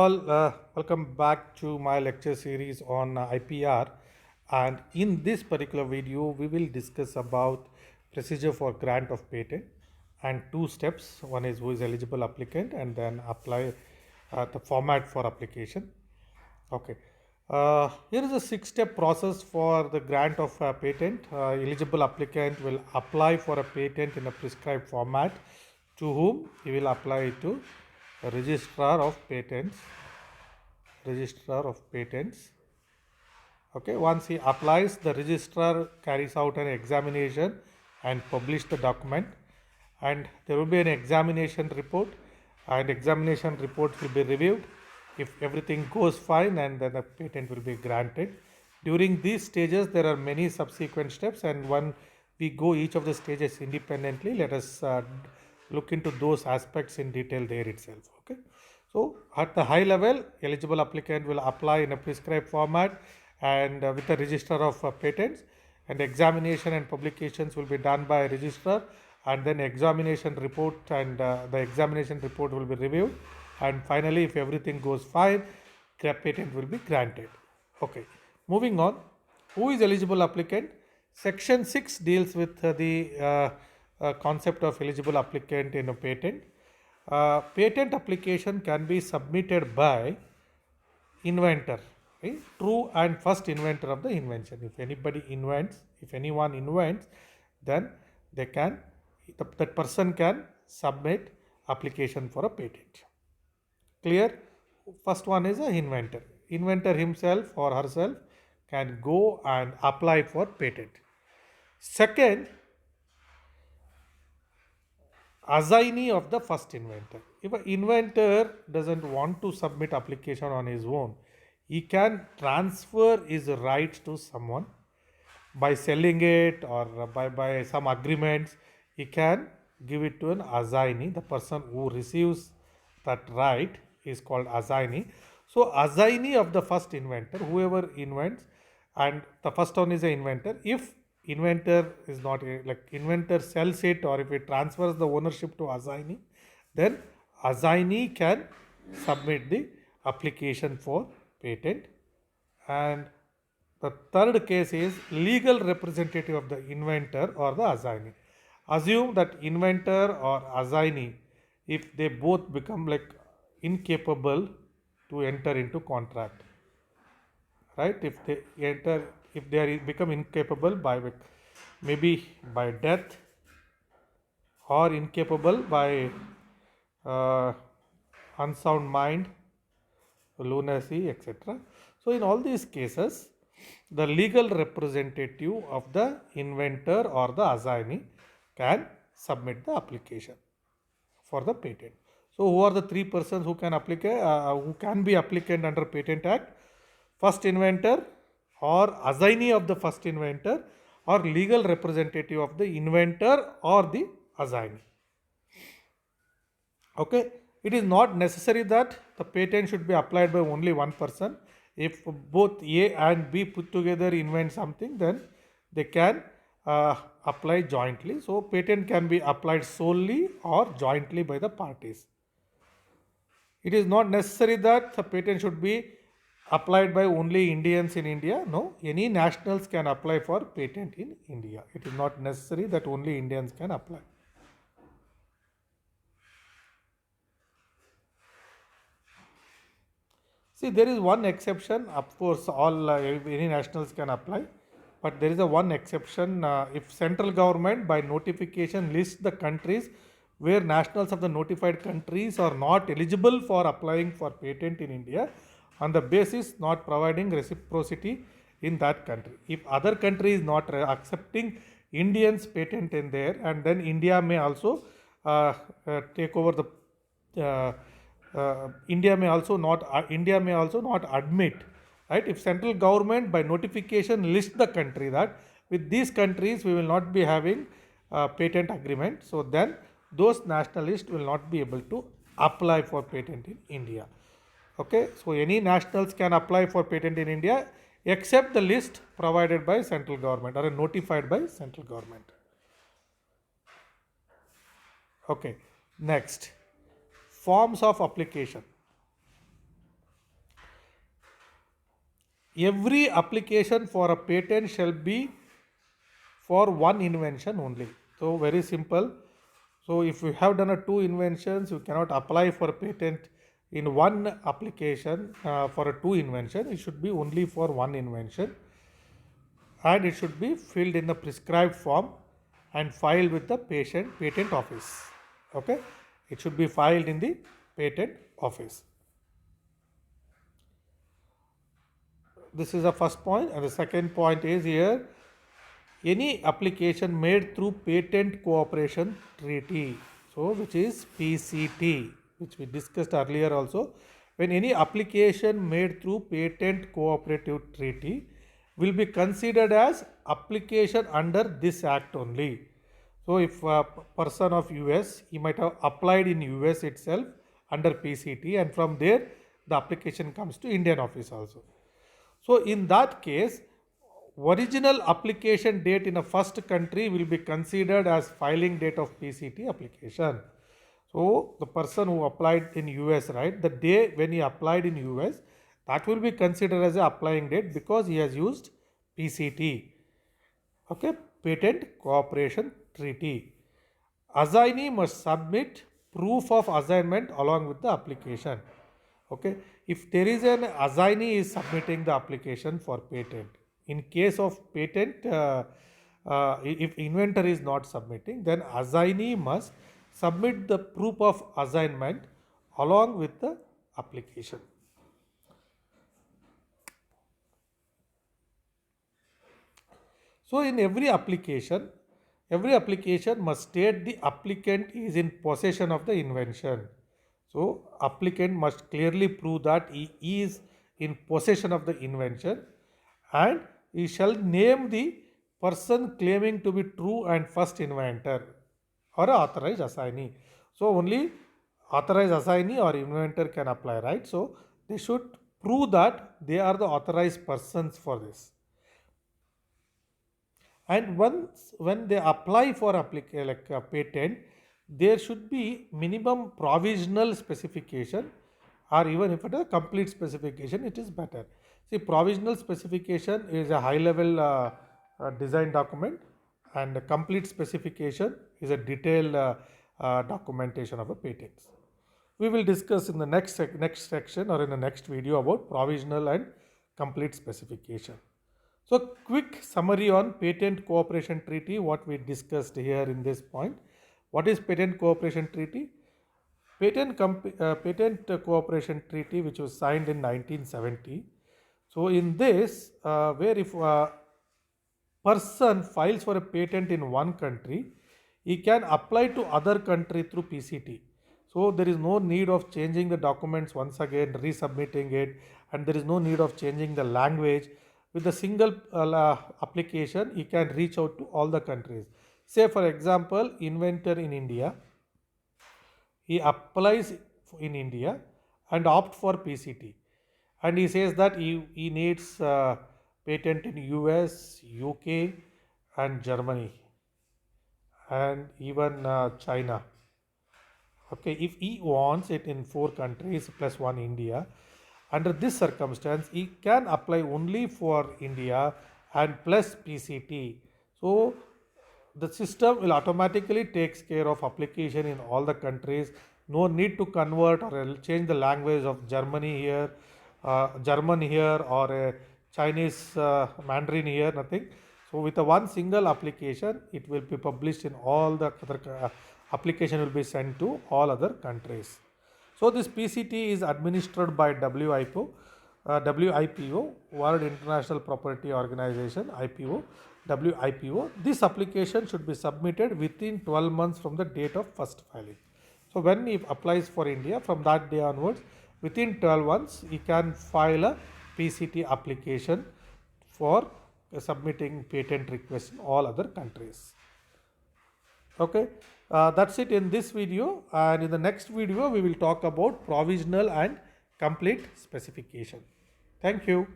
all, welcome back to my lecture series on IPR. And in this particular video, we will discuss about procedure for grant of patent and two steps. One is who is eligible applicant and then apply the format for application. Okay. Here is a six-step process for the grant of a patent. Eligible applicant will apply for a patent in a prescribed format to whom he will apply it to registrar of patents. Okay, once he applies, the registrar carries out an examination and publish the document, and there will be an examination report, and examination report will be reviewed. If everything goes fine, and then the patent will be granted. During these stages there are many subsequent steps, and when we go each of the stages independently, let us look into those aspects in detail there itself. Okay, so at the high level, eligible applicant will apply in a prescribed format and with the registrar of patents, and examination and publications will be done by registrar, and then examination report and the examination report will be reviewed, and finally if everything goes fine, the patent will be granted. Okay, moving on. Who is eligible applicant? Section 6 deals with the concept of eligible applicant in a patent. Patent application can be submitted by inventor, okay? True and first inventor of the invention. If anyone invents, then that person can submit application for a patent. Clear? First one is an inventor. Inventor himself or herself can go and apply for patent. Second, assignee of the first inventor. If an inventor doesn't want to submit application on his own, he can transfer his rights to someone by selling it or by some agreements. He can give it to an assignee. The person who receives that right is called assignee. So assignee of the first inventor, whoever invents, and the first one is an inventor. If inventor is not like inventor sells it, or if it transfers the ownership to assignee, then assignee can submit the application for patent. And the third case is legal representative of the inventor or the assignee. Assume that inventor or assignee, if they both become like incapable to enter into contract, right? If they become incapable by maybe by death, or incapable by unsound mind, lunacy, etc. So in all these cases, the legal representative of the inventor or the assignee can submit the application for the patent. So who are the three persons who can be applicant under Patent Act? First inventor, or assignee of the first inventor, or legal representative of the inventor or the assignee. Okay, it is not necessary that the patent should be applied by only one person. If both A and B put together invent something, then they can apply jointly. So patent can be applied solely or jointly by the parties. It is not necessary that the patent should be applied by only Indians in India. No, any nationals can apply for patent in India. It is not necessary that only Indians can apply. See, there is one exception. Of course, all any nationals can apply, but there is a one exception. If central government by notification lists the countries where nationals of the notified countries are not eligible for applying for patent in India, on the basis not providing reciprocity in that country. If other country is not accepting Indians patent in there, and then India may also take over the India may also not admit, right? If central government by notification lists the country that with these countries we will not be having patent agreement, so then those nationalists will not be able to apply for patent in India. Okay, so any nationals can apply for patent in India except the list provided by central government or notified by central government. Okay, next, forms of application. every application for a patent shall be for one invention only. So very simple. So if you have done a two inventions, you cannot apply for patent in one application for a two invention. It should be only for one invention, and it should be filled in the prescribed form and filed with the patent office. Okay, it should be filed in the patent office. This is the first point, and the second point is here, any application made through patent cooperation treaty, so which is PCT, which we discussed earlier also. When any application made through patent cooperative treaty will be considered as application under this act only. So if a person of US, he might have applied in US itself under PCT, and from there the application comes to Indian office also. So in that case, original application date in a first country will be considered as filing date of PCT application. So the person who applied in US, right, the day when he applied in US, that will be considered as a applying date because he has used PCT. Okay, patent cooperation treaty. Assignee must submit proof of assignment along with the application. Okay, if there is an assignee is submitting the application for patent, in case of patent, if inventor is not submitting, then assignee must submit the proof of assignment along with the application. So in every application must state the applicant is in possession of the invention. So applicant must clearly prove that he is in possession of the invention, and he shall name the person claiming to be true and first inventor or authorized assignee. So only authorized assignee or inventor can apply, right? So they should prove that they are the authorized persons for this. And once when they apply for like a patent, there should be minimum provisional specification, or even if it is a complete specification, it is better. See, provisional specification is a high level design document, and a complete specification is a detailed documentation of a patent. We will discuss in the next section or in the next video about provisional and complete specification. So quick summary on patent cooperation treaty, what we discussed here in this point. What is patent cooperation treaty? Patent cooperation treaty, which was signed in 1970. So in this, where if a person files for a patent in one country, he can apply to other country through PCT. So there is no need of changing the documents once again, resubmitting it, and there is no need of changing the language. With a single application, he can reach out to all the countries. Say for example, inventor in India, he applies in India and opt for PCT, and he says that he needs patent in US, UK and Germany and even China. Okay, if he wants it in 4 countries plus 1 India, under this circumstance, he can apply only for India and plus PCT. So the system will automatically takes care of application in all the countries. No need to convert or change the language of Germany here, German here, or a Chinese Mandarin here, nothing. So with a one single application, it will be published in all the other application will be sent to all other countries. So this PCT is administered by WIPO, World International Property Organization, IPO, WIPO. This application should be submitted within 12 months from the date of first filing. So when he applies for India, from that day onwards, within 12 months, he can file a PCT application for submitting patent requests in all other countries. Okay, that's it in this video, and in the next video we will talk about provisional and complete specification. Thank you.